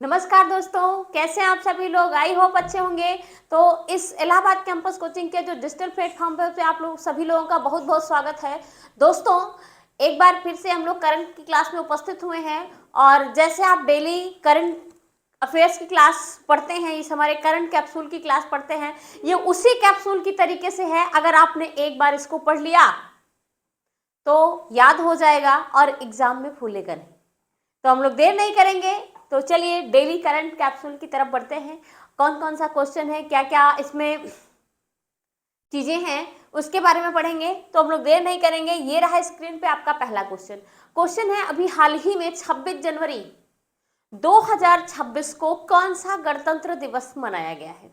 नमस्कार दोस्तों, कैसे हैं आप सभी लोग। आई होप अच्छे होंगे। तो इस इलाहाबाद कैंपस कोचिंग के जो डिजिटल प्लेटफॉर्म पे आप लोग सभी लोगों का बहुत बहुत स्वागत है। दोस्तों, एक बार फिर से हम लोग करंट की क्लास में उपस्थित हुए हैं और जैसे आप डेली करंट अफेयर्स की क्लास पढ़ते हैं, इस हमारे करंट कैप्सूल की क्लास पढ़ते हैं, ये उसी कैप्सूल की तरीके से है। अगर आपने एक बार इसको पढ़ लिया तो याद हो जाएगा और एग्जाम में भूलेगा नहीं। तो हम लोग देर नहीं करेंगे, तो चलिए डेली करंट कैप्सूल की तरफ बढ़ते हैं। कौन कौन सा क्वेश्चन है, क्या क्या इसमें चीजें हैं, उसके बारे में पढ़ेंगे। तो हम लोग देर नहीं करेंगे। ये रहा स्क्रीन पे आपका पहला क्वेश्चन। क्वेश्चन है, अभी हाल ही में 26 जनवरी 2026 को कौन सा गणतंत्र दिवस मनाया गया है।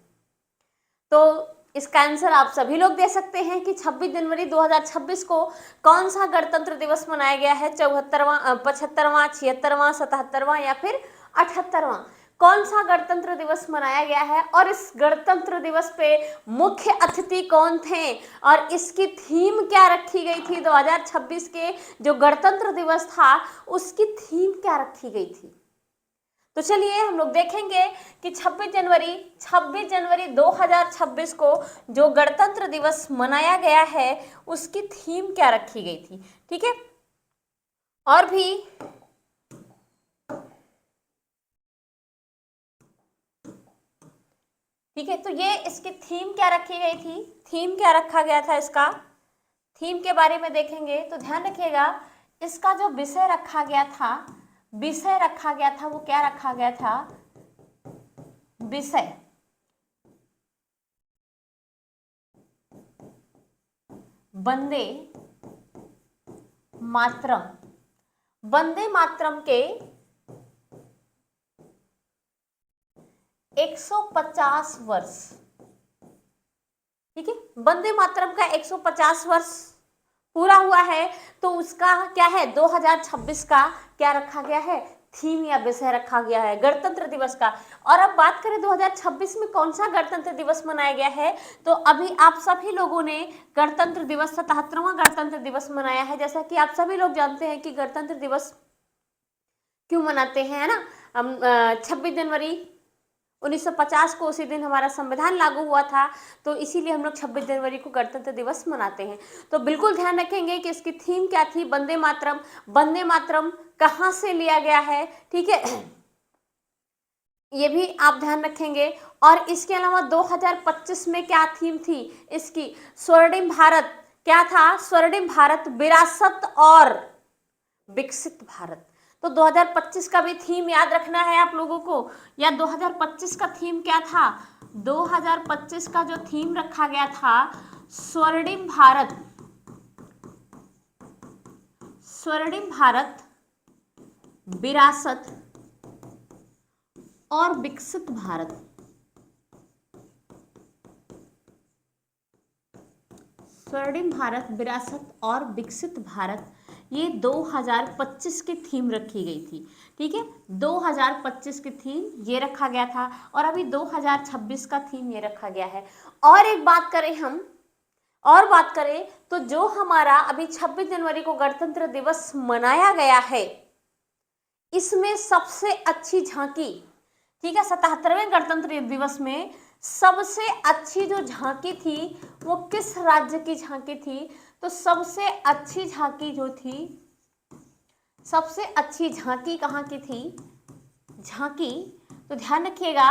तो इसका आंसर आप सभी लोग दे सकते हैं कि 26 जनवरी 2026 को कौन सा गणतंत्र दिवस मनाया गया है। 74वां, 75वां, 76वां, 77वां या फिर 78वां, कौन सा गणतंत्र दिवस मनाया गया है और इस गणतंत्र दिवस पे मुख्य अतिथि कौन थे और इसकी थीम क्या रखी गई थी। 2026 के जो गणतंत्र दिवस था उसकी थीम क्या रखी गई थी। तो चलिए हम लोग देखेंगे कि 26 जनवरी 2026 को जो गणतंत्र दिवस मनाया गया है उसकी थीम क्या रखी गई थी। ठीक है, और भी ठीक है, तो ये इसकी थीम क्या रखी गई थी, थीम क्या रखा गया था, इसका थीम के बारे में देखेंगे। तो ध्यान रखिएगा, इसका जो विषय रखा गया था, विषय रखा गया था, वो क्या रखा गया था, विषय वंदे मातरम। वंदे मातरम के 150 वर्ष। ठीक है, वंदे मातरम का 150 वर्ष पूरा हुआ है, तो उसका क्या है, 2026 का क्या रखा गया है, थीम या विषय रखा गया है गणतंत्र दिवस का। और अब बात करें 2026 में कौन सा गणतंत्र दिवस मनाया गया है, तो अभी आप सभी लोगों ने गणतंत्र दिवस 77वां गणतंत्र दिवस मनाया है। जैसा कि आप सभी लोग जानते हैं कि गणतंत्र दिवस क्यों मनाते हैं, है ना। हम 26 जनवरी 1950 को उसी दिन हमारा संविधान लागू हुआ था, तो इसीलिए हम लोग 26 जनवरी को गणतंत्र दिवस मनाते हैं। तो बिल्कुल ध्यान रखेंगे कि इसकी थीम क्या थी, वंदे मातरम। वंदे मातरम कहाँ से लिया गया है, ठीक है, ये भी आप ध्यान रखेंगे। और इसके अलावा 2025 में क्या थीम थी इसकी, स्वर्णिम भारत। क्या था, स्वर्णिम भारत, विरासत और विकसित भारत। तो 2025 का भी थीम याद रखना है आप लोगों को। या 2025 का थीम क्या था, 2025 का जो थीम रखा गया था, स्वर्णिम भारत, स्वर्णिम भारत, विरासत और विकसित भारत। स्वर्णिम भारत, विरासत और विकसित भारत, ये 2025 की थीम रखी गई थी। ठीक है, 2025 की थीम ये रखा गया था और अभी 2026 का थीम ये रखा गया है। और एक बात करें हम, और बात करें तो जो हमारा अभी 26 जनवरी को गणतंत्र दिवस मनाया गया है, इसमें सबसे अच्छी झांकी, ठीक है, 77वें गणतंत्र दिवस में सबसे अच्छी जो झांकी थी वो किस राज्य की झांकी थी, तो सबसे अच्छी झांकी जो थी, सबसे अच्छी झांकी कहाँ की थी, झांकी, तो ध्यान रखिएगा,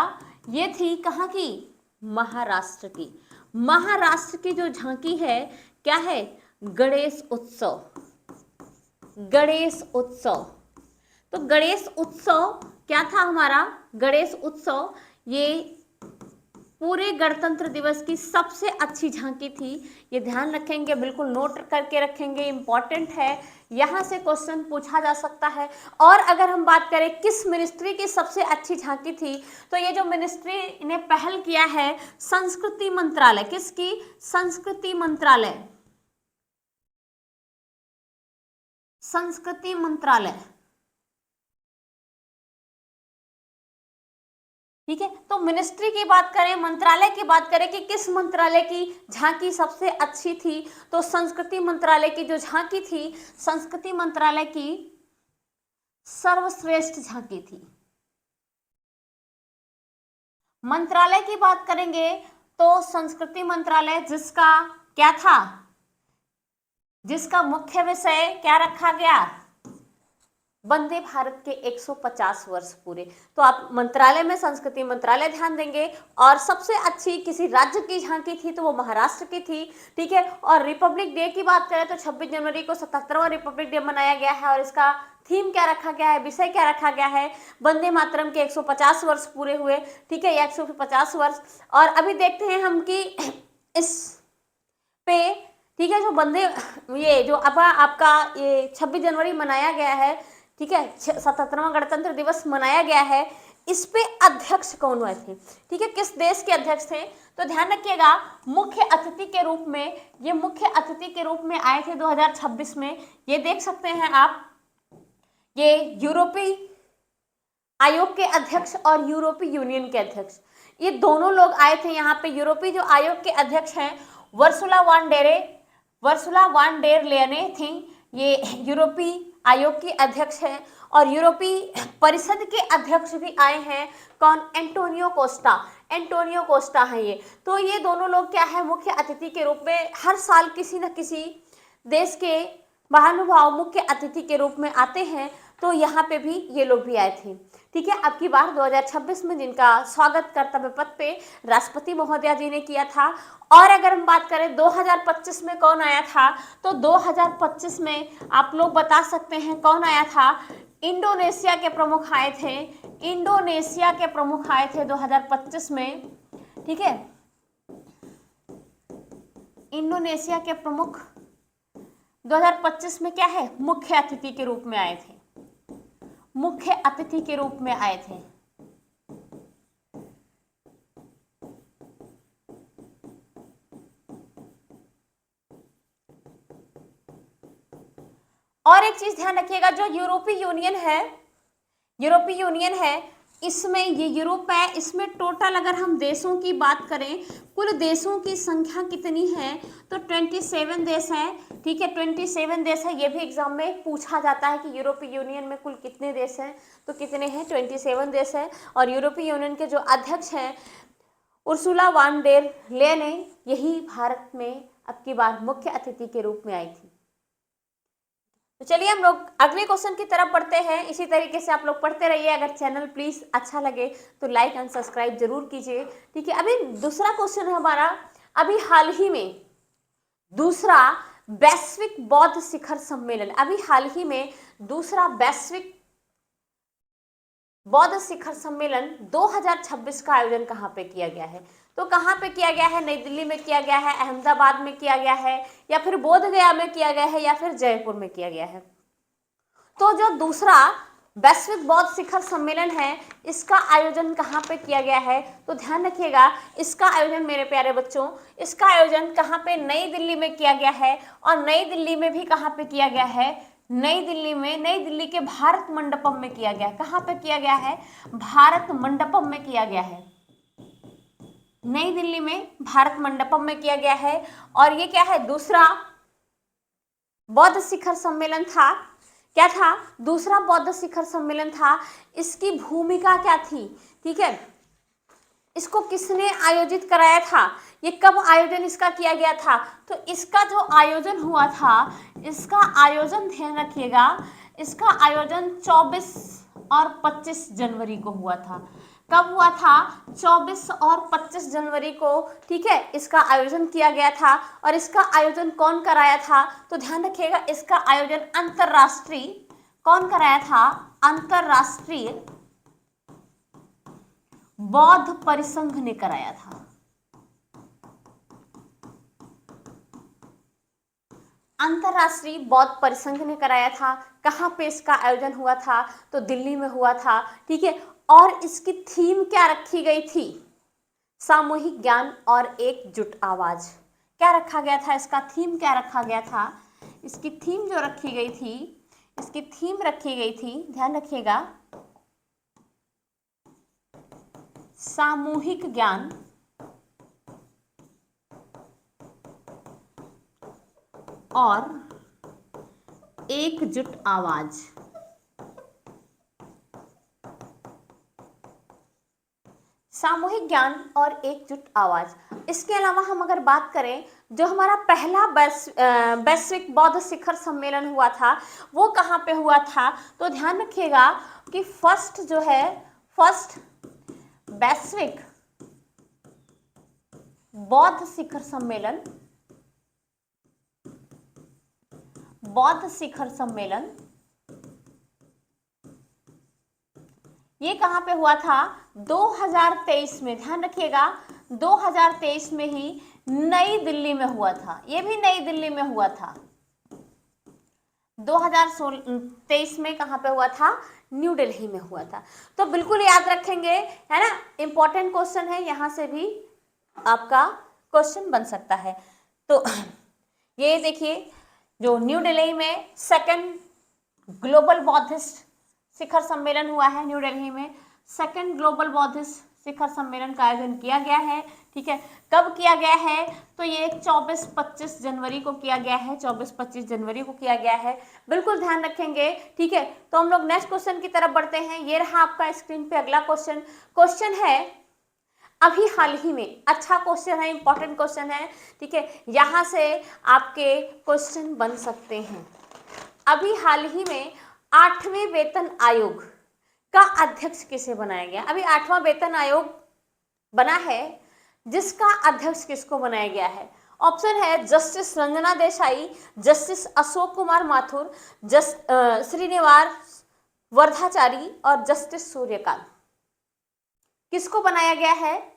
ये थी कहाँ की, महाराष्ट्र की। महाराष्ट्र की जो झांकी है क्या है, गणेश उत्सव, गणेश उत्सव। तो गणेश उत्सव क्या था हमारा, गणेश उत्सव ये पूरे गणतंत्र दिवस की सबसे अच्छी झांकी थी। ये ध्यान रखेंगे, बिल्कुल नोट करके रखेंगे, इंपॉर्टेंट है, यहाँ से क्वेश्चन पूछा जा सकता है। और अगर हम बात करें किस मिनिस्ट्री की सबसे अच्छी झांकी थी, तो ये जो मिनिस्ट्री ने पहल किया है, संस्कृति मंत्रालय, किसकी, संस्कृति मंत्रालय, संस्कृति मंत्रालय। ठीक है, तो मिनिस्ट्री की बात करें, मंत्रालय की बात करें कि किस मंत्रालय की झांकी सबसे अच्छी थी, तो संस्कृति मंत्रालय की जो झांकी थी, संस्कृति मंत्रालय की सर्वश्रेष्ठ झांकी थी। मंत्रालय की बात करेंगे तो संस्कृति मंत्रालय, जिसका क्या था, जिसका मुख्य विषय क्या रखा गया, वंदे भारत के 150 वर्ष पूरे। तो आप मंत्रालय में संस्कृति मंत्रालय ध्यान देंगे। और सबसे अच्छी किसी राज्य की झांकी थी तो वो महाराष्ट्र की थी, ठीक है। और रिपब्लिक डे की बात करें तो 26 जनवरी को 77वां रिपब्लिक डे मनाया गया है और इसका थीम क्या रखा गया है, विषय क्या रखा गया है, वंदे मातरम के 150 वर्ष पूरे हुए, ठीक है, 150 वर्ष। और अभी देखते हैं हम कि इस पे, ठीक है, जो वंदे, ये जो अब आपका ये 26 जनवरी मनाया गया है, ठीक है, 77वां गणतंत्र दिवस मनाया गया है, इस पे अध्यक्ष कौन हुए थे, ठीक है, किस देश के अध्यक्ष थे। तो ध्यान रखिएगा, मुख्य अतिथि के रूप में, ये मुख्य अतिथि के रूप में आए थे 2026 में। ये देख सकते हैं आप, ये यूरोपीय आयोग के अध्यक्ष और यूरोपीय यूनियन के अध्यक्ष, ये दोनों लोग आए थे यहाँ पे। यूरोपीय जो आयोग के अध्यक्ष हैं वर्सुला वान डेर लेयने थी, ये यूरोपीय आयोग की अध्यक्ष हैं। और यूरोपीय परिषद के अध्यक्ष भी आए हैं, कौन, एंटोनियो कोस्टा है ये। तो ये दोनों लोग क्या है, मुख्य अतिथि के रूप में हर साल किसी न किसी देश के महानुभाव मुख्य अतिथि के रूप में आते हैं। तो यहाँ पे भी ये लोग भी आए थे, ठीक है। अब की बार 2026 में जिनका स्वागत कर्तव्य पथ पे राष्ट्रपति महोदया जी ने किया था। और अगर हम बात करें 2025 में कौन आया था, तो 2025 में आप लोग बता सकते हैं कौन आया था, इंडोनेशिया के प्रमुख आए थे, इंडोनेशिया के प्रमुख आए थे 2025 में, ठीक है। इंडोनेशिया के प्रमुख 2025 में क्या है, मुख्य अतिथि के रूप में आए थे, मुख्य अतिथि के रूप में आए थे। और एक चीज ध्यान रखिएगा, जो यूरोपीय यूनियन है, इसमें ये यूरोप है, इसमें टोटल अगर हम देशों की बात करें, कुल देशों की संख्या कितनी है, तो 27 देश हैं, ठीक है, 27 देश है। ये भी एग्जाम में पूछा जाता है कि यूरोपीय यूनियन में कुल कितने देश हैं, तो कितने हैं, 27 देश हैं। और यूरोपीय यूनियन के जो अध्यक्ष हैं उर्सुला वान डेर लेयने, यही भारत में अब की बार मुख्य अतिथि के रूप में आई थी। तो चलिए हम लोग अगले क्वेश्चन की तरफ बढ़ते हैं। इसी तरीके से आप लोग पढ़ते रहिए। अगर चैनल प्लीज अच्छा लगे तो लाइक एंड सब्सक्राइब जरूर कीजिए, ठीक है। अभी दूसरा क्वेश्चन है हमारा, अभी हाल ही में दूसरा वैश्विक बौद्ध शिखर सम्मेलन, अभी हाल ही में दूसरा वैश्विक बौद्ध शिखर सम्मेलन 2026 का आयोजन कहाँ पे किया गया है, तो कहाँ पे किया गया है, नई दिल्ली में किया गया है, अहमदाबाद में किया गया है, या फिर बोध गया में किया गया है, या फिर जयपुर में किया गया है। तो जो दूसरा वैश्विक बौद्ध शिखर सम्मेलन है, इसका आयोजन कहाँ पे किया गया है, तो ध्यान रखिएगा, इसका आयोजन मेरे प्यारे बच्चों, इसका आयोजन कहाँ पे, नई दिल्ली में किया गया है। और नई दिल्ली में भी कहाँ पे किया गया है, नई दिल्ली के भारत मंडपम में किया गया है। कहाँ पे किया गया है, भारत मंडपम में किया गया है, नई दिल्ली में भारत मंडपम में किया गया है। और ये क्या है, दूसरा बौद्ध शिखर सम्मेलन था, क्या था, दूसरा बौद्ध शिखर सम्मेलन था। इसकी भूमिका क्या थी, ठीक है, इसको किसने आयोजित कराया था, ये कब आयोजन इसका किया गया था, तो इसका जो आयोजन हुआ था, इसका आयोजन ध्यान रखिएगा, इसका आयोजन 24 और 25 जनवरी को हुआ था। कब हुआ था, 24 और 25 जनवरी को, ठीक है, इसका आयोजन किया गया था। और इसका आयोजन कौन कराया था, तो ध्यान रखिएगा, इसका आयोजन अंतरराष्ट्रीय, कौन कराया था, अंतरराष्ट्रीय बौद्ध परिसंघ ने कराया था। अंतरराष्ट्रीय बौद्ध परिसंघ ने कराया था। कहाँ पे इसका आयोजन हुआ था, तो दिल्ली में हुआ था, ठीक है। और इसकी थीम क्या रखी गई थी, सामूहिक ज्ञान और एकजुट आवाज। क्या रखा गया था, इसका थीम क्या रखा गया था, इसकी थीम जो रखी गई थी, इसकी थीम रखी गई थी, ध्यान रखिएगा, सामूहिक ज्ञान और एकजुट आवाज। सामूहिक ज्ञान और एकजुट आवाज। इसके अलावा हम अगर बात करें, जो हमारा पहला वैश्विक बौद्ध शिखर सम्मेलन हुआ था वो कहाँ पे हुआ था, तो ध्यान रखिएगा कि फर्स्ट वैश्विक बौद्ध शिखर सम्मेलन ये कहाँ पे हुआ था, 2023 में। ध्यान रखिएगा 2023 में ही नई दिल्ली में हुआ था, ये भी नई दिल्ली में हुआ था। 2023 में कहाँ पे हुआ था, न्यू दिल्ली में हुआ था। तो बिल्कुल याद रखेंगे, है ना, इंपॉर्टेंट क्वेश्चन है, यहां से भी आपका क्वेश्चन बन सकता है। तो ये देखिए, जो न्यू दिल्ली में सेकंड ग्लोबल बौद्धिस्ट शिखर सम्मेलन हुआ है, न्यू दिल्ली में सेकंड ग्लोबल बौद्धिस्ट शिखर सम्मेलन का आयोजन किया गया है। ठीक है, कब किया गया है, तो ये 24-25 जनवरी को किया गया है, 24-25 जनवरी को किया गया है, बिल्कुल ध्यान रखेंगे। ठीक है, तो हम लोग नेक्स्ट क्वेश्चन की तरफ बढ़ते हैं। ये रहा आपका स्क्रीन पे अगला क्वेश्चन है अभी हाल ही में, अच्छा क्वेश्चन है, इंपॉर्टेंट क्वेश्चन है। ठीक है, यहां से आपके क्वेश्चन बन सकते हैं। अभी हाल ही में 8वें वेतन आयोग का अध्यक्ष किसे बनाया गया। अभी 8वां वेतन आयोग बना है, जिसका अध्यक्ष किसको बनाया गया है। ऑप्शन है जस्टिस रंजना देसाई, जस्टिस अशोक कुमार माथुर, श्रीनिवास वर्धाचारी और जस्टिस सूर्यकांत। किसको बनाया गया है,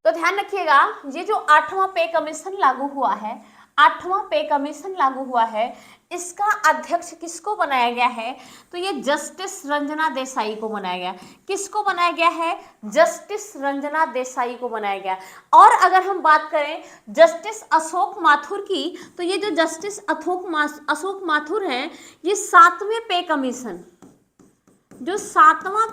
तो ध्यान रखिएगा, ये जो 8वां पे कमीशन लागू हुआ है, 8वां पे कमीशन लागू हुआ है, इसका अध्यक्ष किसको बनाया गया है, तो ये जस्टिस रंजना देसाई को बनाया गया। किसको बनाया गया है, जस्टिस रंजना देसाई को बनाया गया। और अगर हम बात करें जस्टिस अशोक माथुर की, तो ये जो जस्टिस अशोक माथुर हैं, ये 7वें पे कमीशन, जो 7वां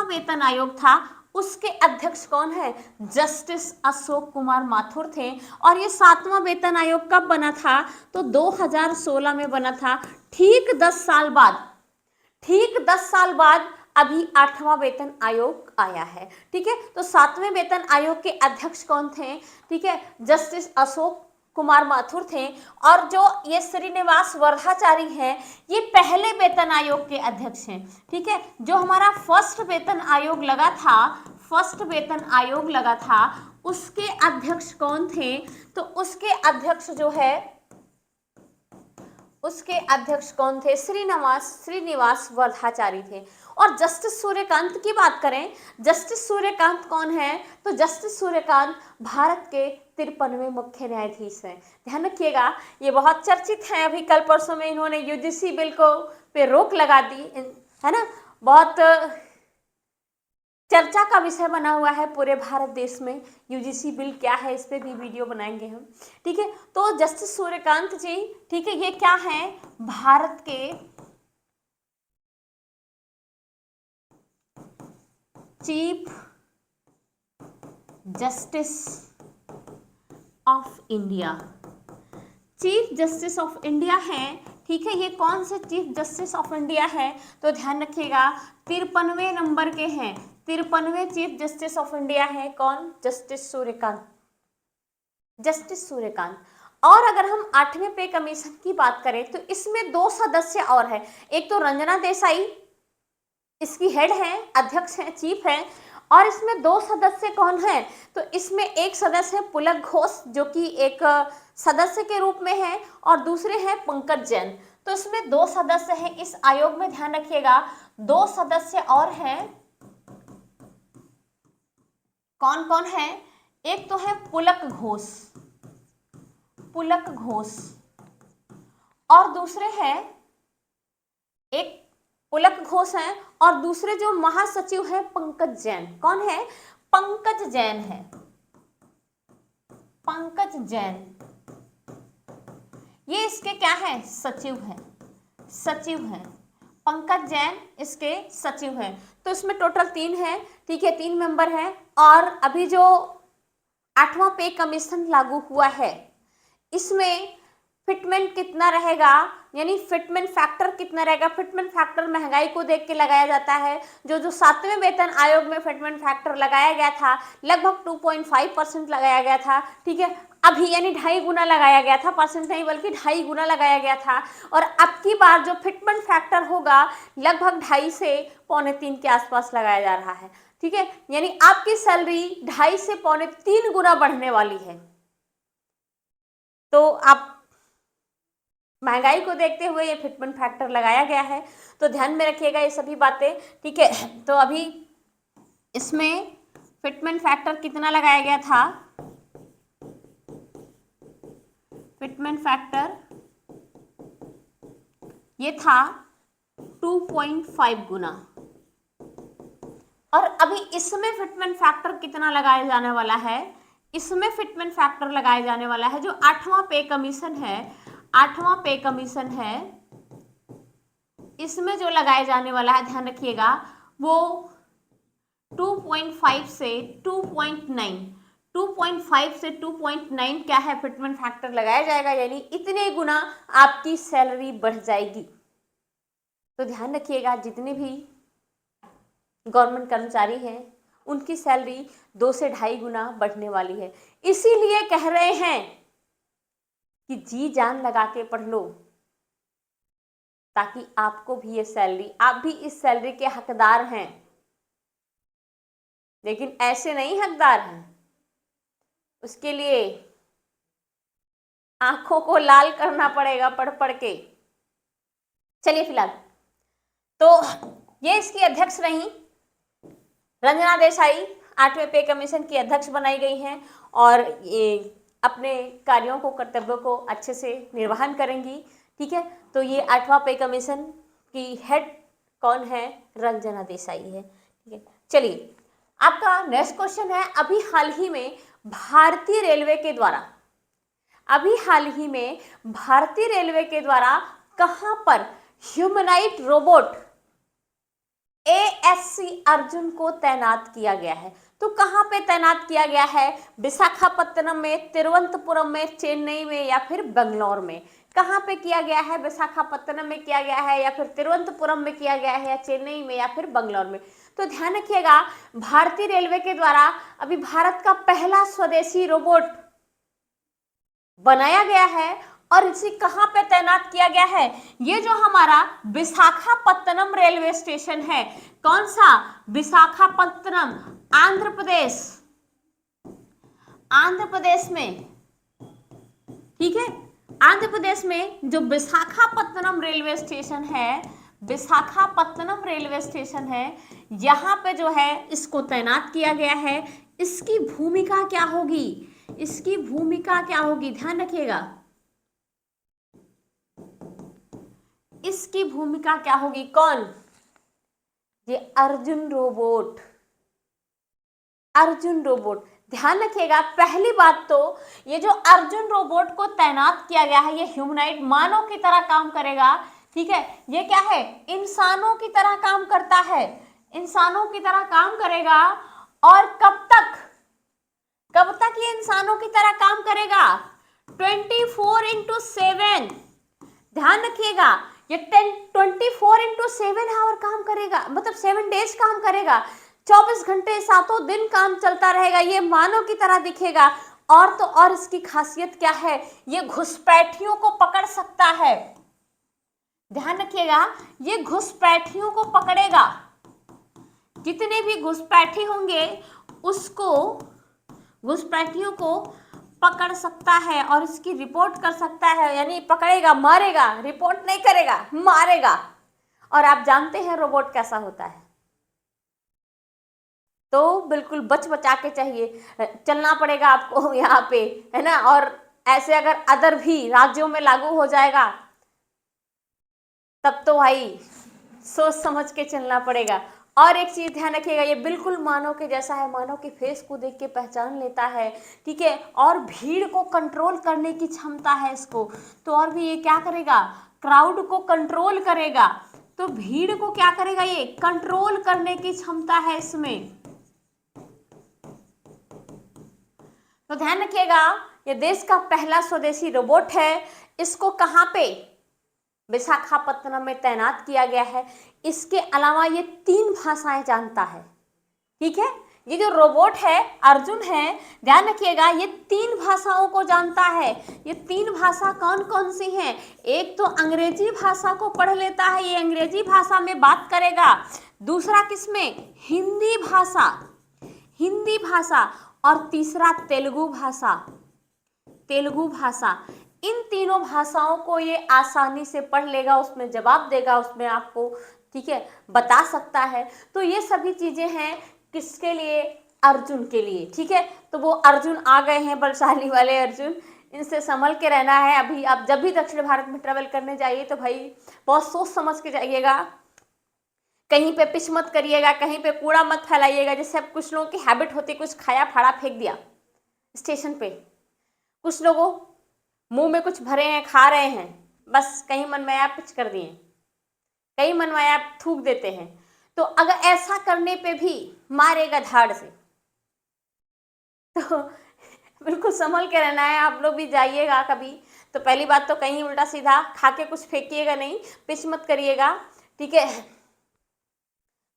वेतन आयोग था, उसके अध्यक्ष कौन है, जस्टिस अशोक कुमार माथुर थे। और ये 7वां वेतन आयोग कब बना था, तो 2016 में बना था। ठीक 10 साल बाद अभी 8वां वेतन आयोग आया है। ठीक है, तो 7वें वेतन आयोग के अध्यक्ष कौन थे, ठीक है, जस्टिस अशोक कुमार माथुर थे। और जो ये श्रीनिवास वर्धाचारी हैं, ये पहले वेतन आयोग के अध्यक्ष हैं। ठीक है, जो हमारा फर्स्ट वेतन आयोग लगा था, उसके अध्यक्ष कौन थे, तो उसके अध्यक्ष कौन थे, श्रीनिवास वर्धाचारी थे। और जस्टिस सूर्यकांत की बात करें, जस्टिस सूर्यकांत कौन है, तो जस्टिस सूर्यकांत भारत के 53वें मुख्य न्यायाधीश हैं। ध्यान रखिएगा, ये बहुत चर्चित हैं। अभी कल परसों में इन्होंने यूजीसी बिल को पे रोक लगा दी, है ना, बहुत चर्चा का विषय बना हुआ है पूरे भारत देश में। यूजीसी बिल क्या है, इस पे भी वीडियो बनाएंगे हम। ठीक है, तो जस्टिस सूर्यकांत जी, ठीक है, ये क्या है, भारत के चीफ जस्टिस ऑफ इंडिया हैं। ठीक है, ये कौन से चीफ जस्टिस ऑफ इंडिया है, तो ध्यान रखिएगा 53वें नंबर के हैं, 53वें चीफ जस्टिस ऑफ इंडिया है। कौन, जस्टिस सूर्यकांत। और अगर हम 8वें पे कमीशन की बात करें, तो इसमें 2 सदस्य और हैं। एक तो रंजना देसाई इसकी हेड है, अध्यक्ष है, चीफ है। और इसमें 2 सदस्य कौन है, तो इसमें एक सदस्य है पुलक घोष, जो कि एक सदस्य के रूप में है, और दूसरे हैं पंकज जैन। तो इसमें 2 सदस्य हैं इस आयोग में। ध्यान रखिएगा 2 सदस्य और हैं, कौन कौन है, एक तो है पुलक घोष, और दूसरे हैं, एक पुलक घोष हैं और दूसरे जो महासचिव है पंकज जैन। कौन है, पंकज जैन, ये इसके क्या है, सचिव हैं। पंकज जैन इसके सचिव हैं। तो इसमें टोटल 3 है। ठीक है, 3 मेंबर हैं। और अभी जो 8वां पे कमीशन लागू हुआ है, इसमें फिटमेंट कितना रहेगा, यानी फिटमेंट फैक्टर कितना रहेगा। फिटमेंट फैक्टर महंगाई को देख के लगाया जाता है। जो 7वें वेतन आयोग में फिटमेंट फैक्टर लगाया गया था लगभग 2.5% लगाया गया था, ठीक है। अभी यानी 2.5 गुना लगाया गया था, परसेंट नहीं बल्कि 2.5 गुना लगाया गया था। और अब की बार जो फिटमेंट फैक्टर होगा लगभग 2.5 से 2.25 के आसपास लगाया जा रहा है, ठीक है। यानी आपकी सैलरी 2.5 से 2.25 गुना बढ़ने वाली है। तो आप महंगाई को देखते हुए ये फिटमेंट फैक्टर लगाया गया है, तो ध्यान में रखिएगा ये सभी बातें, ठीक है। तो अभी इसमें फिटमेंट फैक्टर कितना लगाया गया था, फिटमेंट फैक्टर ये था 2.5 गुना। और अभी इसमें फिटमेंट फैक्टर कितना लगाया जाने वाला है, इसमें फिटमेंट फैक्टर लगाया जाने वाला है जो 8वां पे कमीशन है, 8वां पे कमीशन है, इसमें जो लगाया जाने वाला है ध्यान रखिएगा वो 2.5 से 2.9, 2.5 से 2.9 क्या है फिटमेंट फैक्टर लगाया जाएगा, यानी इतने गुना आपकी सैलरी बढ़ जाएगी। तो ध्यान रखिएगा जितने भी गवर्नमेंट कर्मचारी हैं उनकी सैलरी 2 से 2.5 गुना बढ़ने वाली है। इसीलिए कह रहे हैं कि जी जान लगा के पढ़ लो ताकि आपको भी ये सैलरी, आप भी इस सैलरी के हकदार हैं, लेकिन ऐसे नहीं हकदार हैं। उसके लिए आंखों को लाल करना पड़ेगा पढ़ पढ़ के। चलिए फिलहाल तो ये इसकी अध्यक्ष रही रंजना देसाई, 8वें पे कमीशन की अध्यक्ष बनाई गई हैं और ये अपने कार्यों को, कर्तव्यों को अच्छे से निर्वहन करेंगी, ठीक है। तो ये 8वां पे कमीशन की हेड कौन है, रंजना देसाई है, ठीक है। चलिए आपका नेक्स्ट क्वेश्चन है, अभी हाल ही में भारतीय रेलवे के द्वारा, अभी हाल ही में भारतीय रेलवे के द्वारा कहां पर ह्यूमनॉइड रोबोट ASC अर्जुन को तैनात किया गया है। तो कहां पे तैनात किया गया है, विशाखापत्तनम में, तिरुवनंतपुरम में, चेन्नई में या फिर बेंगलोर में। कहां पे किया गया है, विशाखापत्तनम में किया गया है या फिर तिरुवनंतपुरम में किया गया है या चेन्नई में या फिर बेंगलोर में। तो ध्यान रखिएगा भारतीय रेलवे के द्वारा अभी भारत का पहला स्वदेशी रोबोट बनाया गया है और इसे कहां पे तैनात किया गया है, ये जो हमारा विशाखापत्तनम रेलवे स्टेशन है, कौन सा, विशाखापत्तनम, आंध्र प्रदेश, आंध्र प्रदेश में, ठीक है। आंध्र प्रदेश में जो विशाखापत्तनम रेलवे स्टेशन है, विशाखापत्तनम रेलवे स्टेशन है, यहां पे जो है इसको तैनात किया गया है। इसकी भूमिका क्या होगी, इसकी भूमिका क्या होगी, ध्यान रखिएगा, इसकी भूमिका क्या होगी, कौन, ये अर्जुन रोबोट, अर्जुन रोबोट। ध्यान रखिएगा पहली बात तो ये जो अर्जुन रोबोट को तैनात किया गया है ये ह्यूमनॉइड मानव की तरह काम करेगा, ठीक है। ये क्या है, इंसानों की तरह काम करता है, इंसानों की तरह काम करेगा। और कब तक, कब तक ये इंसानों की तरह काम करेगा, 24/7। ध्यान रखिएगा ये 24/7 आवर काम करेगा, मतलब 7 डेज काम करेगा, 24 घंटे 7 दिन काम चलता रहेगा, ये मानव की तरह दिखेगा। और तो और इसकी खासियत क्या है, ये घुसपैठियों को पकड़ सकता है। ध्यान रखिएगा ये घुसपैठियों को पकड़ेगा, जितने भी घुसपैठी होंगे उसको, घुसपैठियों को पकड़ सकता है और इसकी रिपोर्ट कर सकता है, यानी पकड़ेगा, मारेगा, रिपोर्ट नहीं करेगा, मारेगा। और आप जानते हैं रोबोट कैसा होता है, तो बिल्कुल बच बचा के चाहिए, चलना पड़ेगा आपको यहाँ पे, है ना। और ऐसे अगर अदर भी राज्यों में लागू हो जाएगा तब तो भाई सोच समझ के चलना पड़ेगा। और एक चीज ध्यान रखिएगा ये बिल्कुल मानव के जैसा है, मानव के फेस को देख के पहचान लेता है, ठीक है। और भीड़ को कंट्रोल करने की क्षमता है इसको, तो और भी ये क्या करेगा, क्राउड को कंट्रोल करेगा। तो भीड़ को क्या करेगा, ये कंट्रोल करने की क्षमता है इसमें। तो ध्यान रखिएगा ये देश का पहला स्वदेशी रोबोट है। इसको कहाँ पे? विशाखापत्तनम में तैनात किया गया है। इसके अलावा ये 3 भाषाएं जानता है। ठीक है, ये जो रोबोट है अर्जुन है, ध्यान रखिएगा, ये 3 भाषाओं को जानता है। ये 3 भाषा कौन कौन सी हैं? एक तो अंग्रेजी भाषा को पढ़ लेता है, ये अंग्रेजी भाषा में बात करेगा। दूसरा किसमें? हिंदी भाषा, हिंदी भाषा। और तीसरा तेलुगु भाषा, तेलुगु भाषा। इन तीनों भाषाओं को ये आसानी से पढ़ लेगा, उसमें जवाब देगा, उसमें आपको ठीक है बता सकता है। तो ये सभी चीजें हैं किसके लिए? अर्जुन के लिए। ठीक है, तो वो अर्जुन आ गए हैं, बलशाली वाले अर्जुन, इनसे संभल के रहना है। अभी आप जब भी दक्षिण भारत में ट्रेवल करने जाइए तो भाई बहुत सोच समझ के जाइएगा, कहीं पे पिच मत करिएगा, कहीं पे कूड़ा मत फैलाइएगा। जैसे अब कुछ लोगों की हैबिट होती है, कुछ खाया फाड़ा फेंक दिया स्टेशन पे, कुछ लोगों मुंह में कुछ भरे हैं, खा रहे हैं, बस कहीं मन में आया पिच कर दिए, कहीं मन में आया थूक देते हैं। तो अगर ऐसा करने पे भी मारेगा धाड़ से, तो बिल्कुल संभल के रहना है। आप लोग भी जाइएगा कभी तो पहली बात तो कहीं उल्टा सीधा खा के कुछ फेंकिएगा नहीं, पिच मत करिएगा। ठीक है,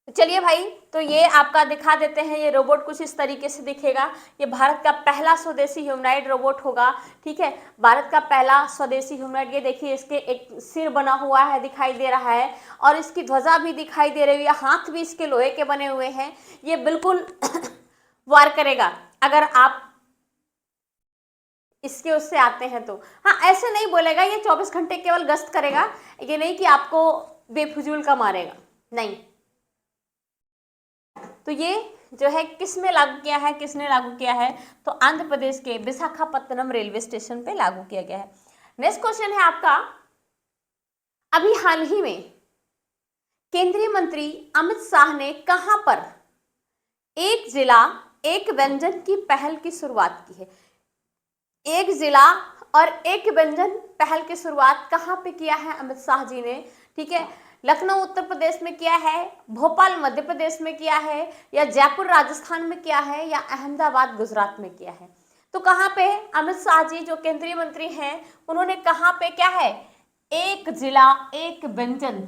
चलिए भाई, तो ये आपका दिखा देते हैं। ये रोबोट कुछ इस तरीके से दिखेगा। ये भारत का पहला स्वदेशी ह्यूमनॉइड रोबोट होगा। ठीक है, भारत का पहला स्वदेशी ह्यूमनॉइड। ये देखिए, इसके एक सिर बना हुआ है, दिखाई दे रहा है, और इसकी ध्वजा भी दिखाई दे रही है। हाथ भी इसके लोहे के बने हुए हैं। ये बिल्कुल वार करेगा अगर आप इसके उससे आते हैं तो। हाँ, ऐसे नहीं बोलेगा ये 24 घंटे केवल गश्त करेगा, ये नहीं कि आपको बेफजूल का मारेगा, नहीं। तो ये जो है किस में लागू किया है, किसने लागू किया है? तो आंध्र प्रदेश के विशाखापत्तनम रेलवे स्टेशन पे लागू किया गया है। नेक्स्ट क्वेश्चन है आपका, अभी हाल ही में केंद्रीय मंत्री अमित शाह ने कहां पर एक जिला एक व्यंजन की पहल की शुरुआत की है? एक जिला और एक व्यंजन पहल की शुरुआत कहां पे किया है अमित शाह जी ने? ठीक है, लखनऊ उत्तर प्रदेश में किया है, भोपाल मध्य प्रदेश में किया है, या जयपुर राजस्थान में किया है, या अहमदाबाद गुजरात में किया है? तो कहाँ पे अमित शाह जी जो केंद्रीय मंत्री हैं, उन्होंने कहाँ पे क्या है? एक जिला एक व्यंजन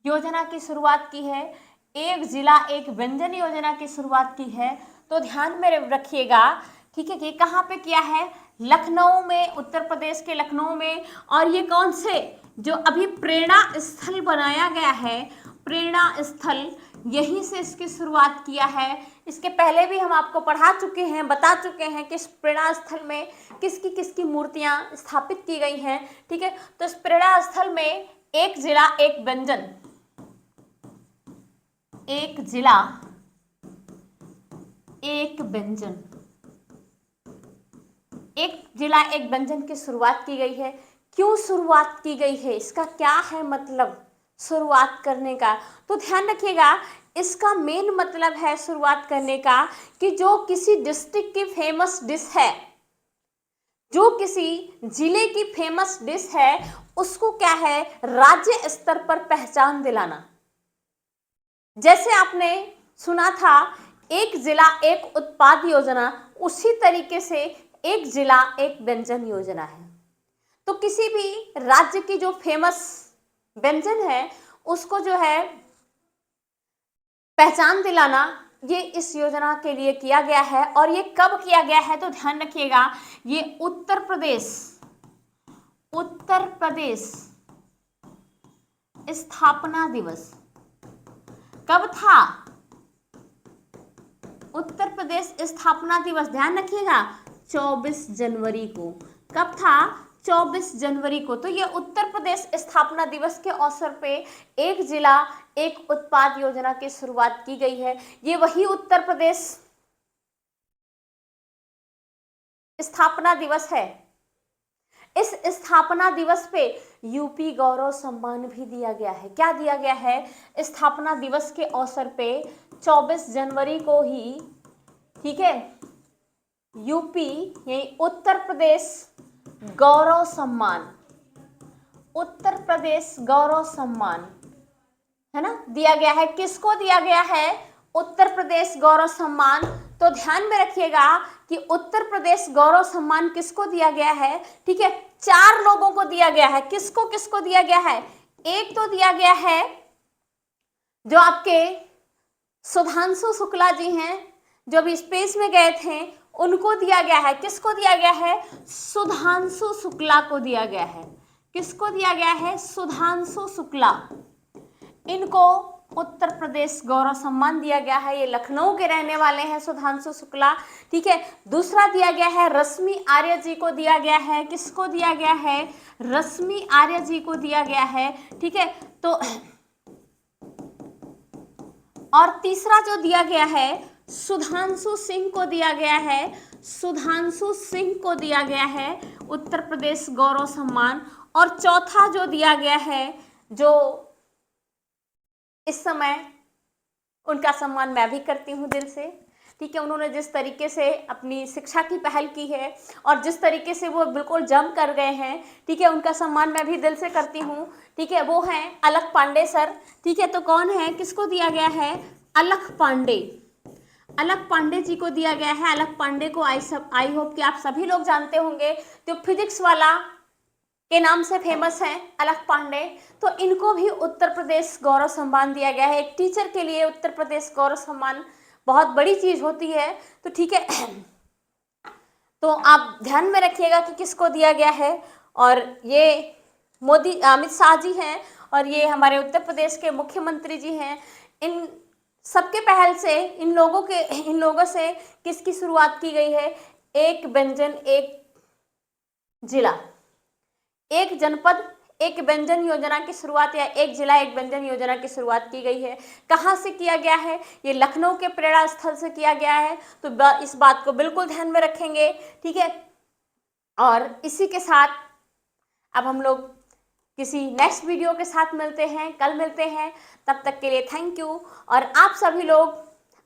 योजना की शुरुआत की है। एक जिला एक व्यंजन योजना की शुरुआत की है। तो ध्यान में रखिएगा, ठीक है, कि कहाँ पे किया है? लखनऊ में, उत्तर प्रदेश के लखनऊ में। और ये कौन से जो अभी प्रेरणा स्थल बनाया गया है, प्रेरणा स्थल, यहीं से इसकी शुरुआत किया है। इसके पहले भी हम आपको पढ़ा चुके हैं, बता चुके हैं कि इस प्रेरणा स्थल में किसकी किसकी मूर्तियां स्थापित की गई हैं। ठीक है, तो इस प्रेरणा स्थल में एक जिला एक व्यंजन, एक जिला एक व्यंजन, एक जिला एक व्यंजन की शुरुआत की गई है। क्यों शुरुआत की गई है, इसका क्या है मतलब शुरुआत करने का? तो ध्यान रखिएगा, इसका मेन मतलब है शुरुआत करने का कि जो किसी डिस्ट्रिक्ट की फेमस डिश है, जो किसी जिले की फेमस डिश है, उसको क्या है, राज्य स्तर पर पहचान दिलाना। जैसे आपने सुना था एक जिला एक उत्पाद योजना, उसी तरीके से एक जिला एक व्यंजन योजना है। तो किसी भी राज्य की जो फेमस व्यंजन है उसको जो है पहचान दिलाना, ये इस योजना के लिए किया गया है। और ये कब किया गया है? तो ध्यान रखिएगा, ये उत्तर प्रदेश स्थापना दिवस कब था? उत्तर प्रदेश स्थापना दिवस, ध्यान रखिएगा, 24 जनवरी को। कब था? 24 जनवरी को। तो ये उत्तर प्रदेश स्थापना दिवस के अवसर पे एक जिला एक उत्पाद योजना की शुरुआत की गई है। ये वही उत्तर प्रदेश स्थापना दिवस है। इस स्थापना दिवस पे यूपी गौरव सम्मान भी दिया गया है। क्या दिया गया है? स्थापना दिवस के अवसर पे 24 जनवरी को ही, ठीक है, यूपी यानी उत्तर प्रदेश गौरव सम्मान, उत्तर प्रदेश गौरव सम्मान, है ना, दिया गया है। किसको दिया गया है उत्तर प्रदेश गौरव सम्मान? तो ध्यान में रखिएगा कि उत्तर प्रदेश गौरव सम्मान किसको दिया गया है, ठीक है, 4 लोगों को दिया गया है। किसको किसको दिया गया है? एक तो दिया गया है जो आपके सुधांशु शुक्ला जी हैं, जो अभी स्पेस में गए थे, उनको दिया गया है। किसको दिया गया है? सुधांशु शुक्ला को दिया गया है। किसको दिया गया है? सुधांशु शुक्ला। इनको उत्तर प्रदेश गौरव सम्मान दिया गया है। ये लखनऊ के रहने वाले हैं सुधांशु शुक्ला, ठीक है। दूसरा दिया गया है रश्मि आर्य जी को दिया गया है। किसको दिया गया है? रश्मि आर्य जी को दिया गया है, ठीक है। तो और तीसरा जो दिया गया है सुधांशु सिंह को दिया गया है। सुधांशु सिंह को दिया गया है उत्तर प्रदेश गौरव सम्मान। और चौथा जो दिया गया है, जो इस समय उनका सम्मान मैं भी करती हूँ दिल से, ठीक है। उन्होंने जिस तरीके से अपनी शिक्षा की पहल की है और जिस तरीके से वो बिल्कुल जम कर गए हैं, ठीक है, उनका सम्मान मैं भी दिल से करती हूँ, ठीक है। वो हैं अलख पांडे सर, ठीक है। तो कौन है, किसको दिया गया है? अलख पांडे। अलख पांडे जी को दिया गया है। अलख पांडे को आई होप कि आप सभी लोग जानते होंगे, जो फिजिक्स वाला के नाम से फेमस हैं, अलख पांडे। तो इनको भी उत्तर प्रदेश गौरव सम्मान दिया गया है। एक टीचर के लिए उत्तर प्रदेश गौरव सम्मान बहुत बड़ी चीज होती है, तो ठीक है। तो आप ध्यान में रखिएगा कि किसको दिया गया है। और ये मोदी अमित शाह जी हैं और ये हमारे उत्तर प्रदेश के मुख्यमंत्री जी हैं। इन सबके पहल से इन लोगों से किसकी शुरुआत की गई है? एक व्यंजन एक जिला, एक जनपद एक व्यंजन योजना की शुरुआत, या एक जिला एक व्यंजन योजना की शुरुआत की गई है। कहाँ से किया गया है? ये लखनऊ के प्रेरणा स्थल से किया गया है। तो इस बात को बिल्कुल ध्यान में रखेंगे, ठीक है। और इसी के साथ अब हम लोग किसी नेक्स्ट वीडियो के साथ मिलते हैं, कल मिलते हैं। तब तक के लिए थैंक यू। और आप सभी लोग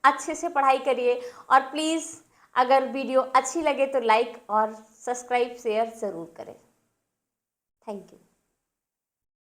अच्छे से पढ़ाई करिए और प्लीज़ अगर वीडियो अच्छी लगे तो लाइक और सब्सक्राइब शेयर ज़रूर करें। Thank you.